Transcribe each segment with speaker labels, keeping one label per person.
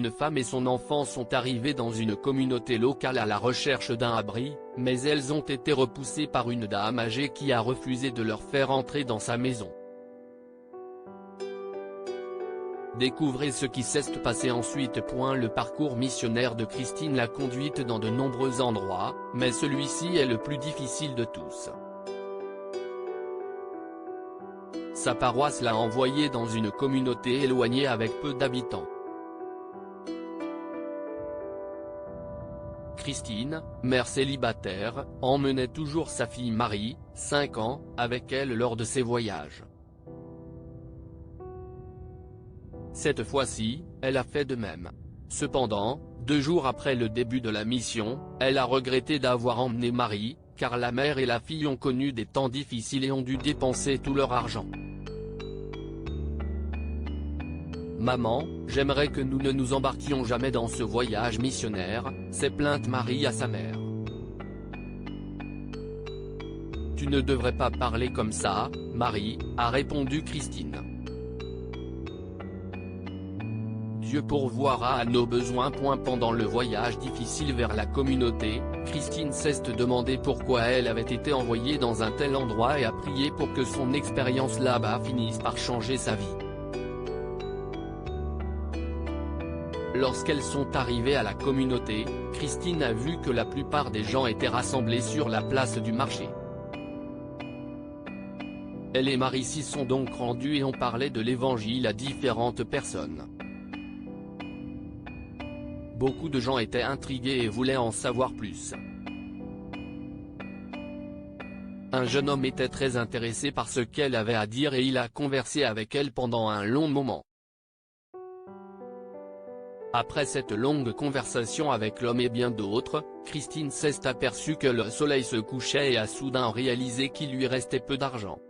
Speaker 1: une femme et son enfant sont arrivés dans une communauté locale à la recherche d'un abri, mais elles ont été repoussées par une dame âgée qui a refusé de leur faire entrer dans sa maison. Découvrez ce qui s'est passé ensuite. Le parcours missionnaire de Christine l'a conduite dans de nombreux endroits, mais celui-ci est le plus difficile de tous. Sa paroisse l'a envoyée dans une communauté éloignée avec peu d'habitants. Christine, mère célibataire, emmenait toujours sa fille Marie, 5 ans, avec elle lors de ses voyages. Cette fois-ci, elle a fait de même. Cependant, 2 jours après le début de la mission, elle a regretté d'avoir emmené Marie, car la mère et la fille ont connu des temps difficiles et ont dû dépenser tout leur argent. Maman, j'aimerais que nous ne nous embarquions jamais dans ce voyage missionnaire, s'est plainte Marie à sa mère. Tu ne devrais pas parler comme ça, Marie, a répondu Christine. Dieu pourvoira à nos besoins. Pendant le voyage difficile vers la communauté, Christine s'est demandé pourquoi elle avait été envoyée dans un tel endroit et a prié pour que son expérience là-bas finisse par changer sa vie. Lorsqu'elles sont arrivées à la communauté, Christine a vu que la plupart des gens étaient rassemblés sur la place du marché. Elle et Marie s'y sont donc rendues et ont parlé de l'évangile à différentes personnes. Beaucoup de gens étaient intrigués et voulaient en savoir plus. Un jeune homme était très intéressé par ce qu'elle avait à dire et il a conversé avec elle pendant un long moment. Après cette longue conversation avec l'homme et bien d'autres, Christine s'est aperçue que le soleil se couchait et a soudain réalisé qu'il lui restait peu d'argent.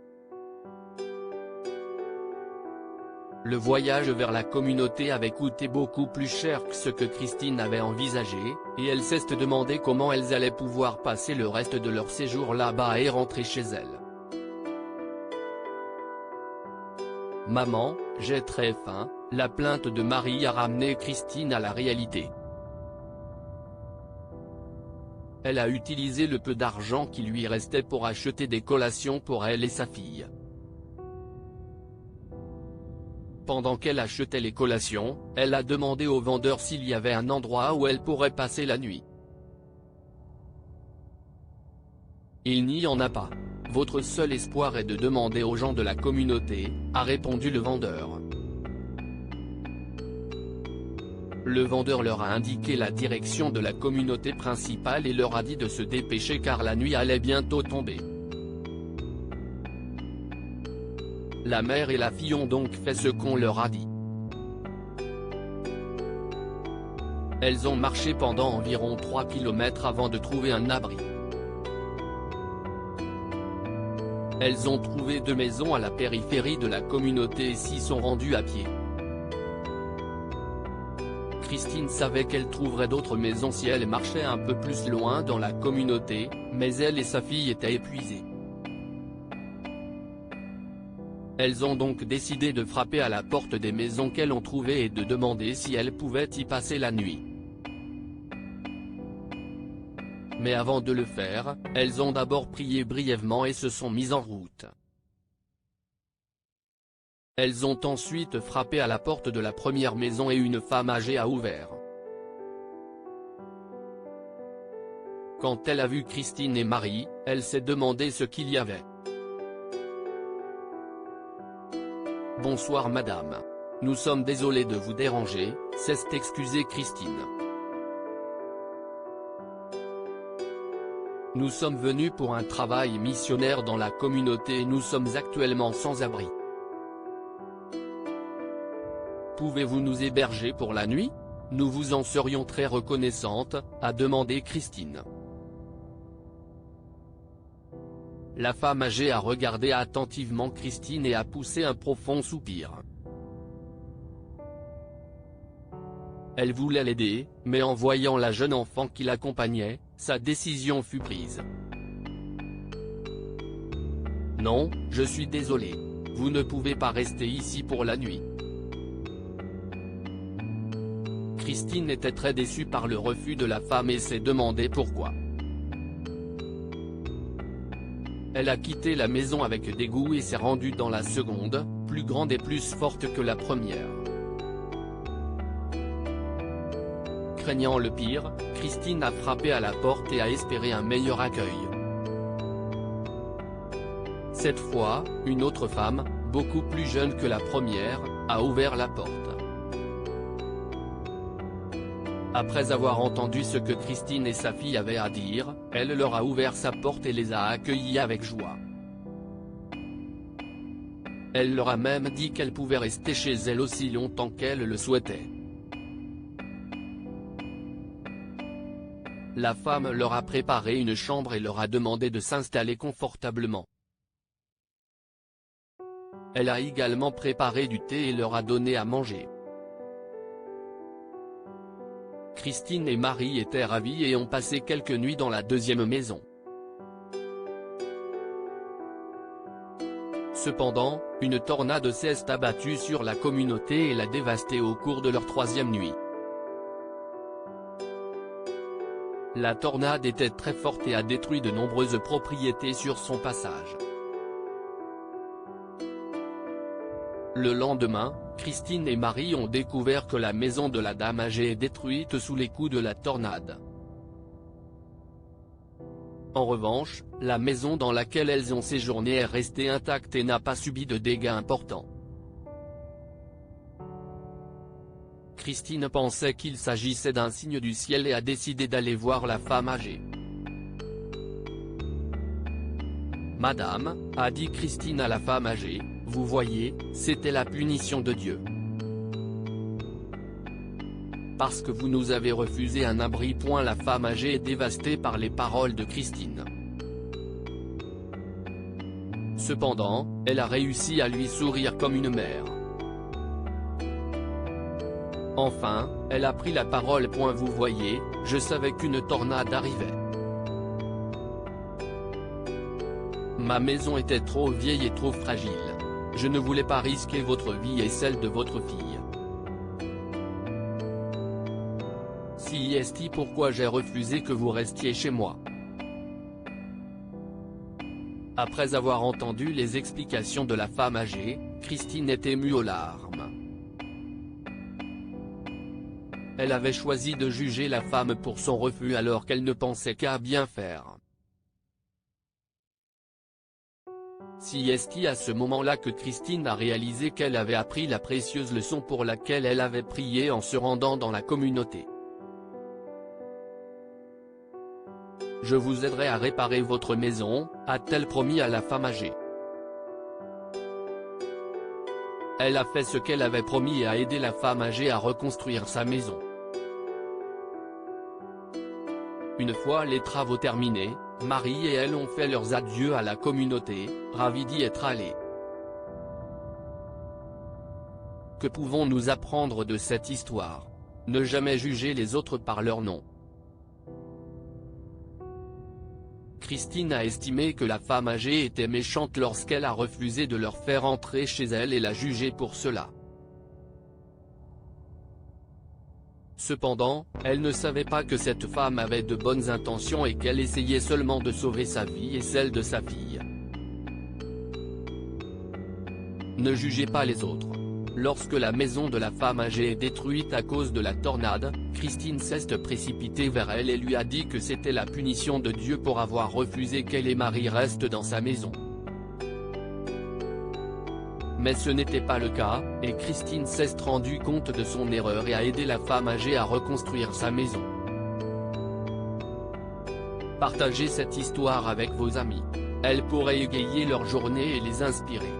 Speaker 1: Le voyage vers la communauté avait coûté beaucoup plus cher que ce que Christine avait envisagé, et elle s'est demandé comment elles allaient pouvoir passer le reste de leur séjour là-bas et rentrer chez elles. Maman, j'ai très faim, la plainte de Marie a ramené Christine à la réalité. Elle a utilisé le peu d'argent qui lui restait pour acheter des collations pour elle et sa fille. Pendant qu'elle achetait les collations, elle a demandé au vendeur s'il y avait un endroit où elle pourrait passer la nuit. Il n'y en a pas. Votre seul espoir est de demander aux gens de la communauté, a répondu le vendeur. Le vendeur leur a indiqué la direction de la communauté principale et leur a dit de se dépêcher car la nuit allait bientôt tomber. La mère et la fille ont donc fait ce qu'on leur a dit. Elles ont marché pendant environ 3 km avant de trouver un abri. Elles ont trouvé 2 maisons à la périphérie de la communauté et s'y sont rendues à pied. Christine savait qu'elle trouverait d'autres maisons si elle marchait un peu plus loin dans la communauté, mais elle et sa fille étaient épuisées. Elles ont donc décidé de frapper à la porte des maisons qu'elles ont trouvées et de demander si elles pouvaient y passer la nuit. Mais avant de le faire, elles ont d'abord prié brièvement et se sont mises en route. Elles ont ensuite frappé à la porte de la première maison et une femme âgée a ouvert. Quand elle a vu Christine et Marie, elle s'est demandé ce qu'il y avait. « Bonsoir madame. Nous sommes désolés de vous déranger », s'est excusée Christine. « Nous sommes venus pour un travail missionnaire dans la communauté et nous sommes actuellement sans abri. Pouvez-vous nous héberger pour la nuit? Nous vous en serions très reconnaissante », a demandé Christine. La femme âgée a regardé attentivement Christine et a poussé un profond soupir. Elle voulait l'aider, mais en voyant la jeune enfant qui l'accompagnait, sa décision fut prise. « Non, je suis désolé. Vous ne pouvez pas rester ici pour la nuit. » Christine était très déçue par le refus de la femme et s'est demandé pourquoi. Elle a quitté la maison avec dégoût et s'est rendue dans la seconde, plus grande et plus forte que la première. Craignant le pire, Christine a frappé à la porte et a espéré un meilleur accueil. Cette fois, une autre femme, beaucoup plus jeune que la première, a ouvert la porte. Après avoir entendu ce que Christine et sa fille avaient à dire, elle leur a ouvert sa porte et les a accueillis avec joie. Elle leur a même dit qu'elle pouvait rester chez elle aussi longtemps qu'elle le souhaitait. La femme leur a préparé une chambre et leur a demandé de s'installer confortablement. Elle a également préparé du thé et leur a donné à manger. Christine et Marie étaient ravis et ont passé quelques nuits dans la deuxième maison. Cependant, une tornade s'est abattue sur la communauté et l'a dévastée au cours de leur troisième nuit. La tornade était très forte et a détruit de nombreuses propriétés sur son passage. Le lendemain, Christine et Marie ont découvert que la maison de la dame âgée est détruite sous les coups de la tornade. En revanche, la maison dans laquelle elles ont séjourné est restée intacte et n'a pas subi de dégâts importants. Christine pensait qu'il s'agissait d'un signe du ciel et a décidé d'aller voir la femme âgée. Madame, a dit Christine à la femme âgée, vous voyez, c'était la punition de Dieu. Parce que vous nous avez refusé un abri. La femme âgée est dévastée par les paroles de Christine. Cependant, elle a réussi à lui sourire comme une mère. Enfin, elle a pris la parole. Vous voyez, je savais qu'une tornade arrivait. Ma maison était trop vieille et trop fragile. Je ne voulais pas risquer votre vie et celle de votre fille. Si est pourquoi j'ai refusé que vous restiez chez moi. Après avoir entendu les explications de la femme âgée, Christine est émue aux larmes. Elle avait choisi de juger la femme pour son refus alors qu'elle ne pensait qu'à bien faire. C'est à ce moment-là que Christine a réalisé qu'elle avait appris la précieuse leçon pour laquelle elle avait prié en se rendant dans la communauté. Je vous aiderai à réparer votre maison, a-t-elle promis à la femme âgée. Elle a fait ce qu'elle avait promis et a aidé la femme âgée à reconstruire sa maison. Une fois les travaux terminés, Marie et elle ont fait leurs adieux à la communauté, ravis d'y être allés. Que pouvons-nous apprendre de cette histoire? Ne jamais juger les autres par leur nom. Christine a estimé que la femme âgée était méchante lorsqu'elle a refusé de leur faire entrer chez elle et l'a jugée pour cela. Cependant, elle ne savait pas que cette femme avait de bonnes intentions et qu'elle essayait seulement de sauver sa vie et celle de sa fille. Ne jugez pas les autres. Lorsque la maison de la femme âgée est détruite à cause de la tornade, Christine s'est précipitée vers elle et lui a dit que c'était la punition de Dieu pour avoir refusé qu'elle et Marie restent dans sa maison. Mais ce n'était pas le cas, et Christine s'est rendue compte de son erreur et a aidé la femme âgée à reconstruire sa maison. Partagez cette histoire avec vos amis. Elle pourrait égayer leur journée et les inspirer.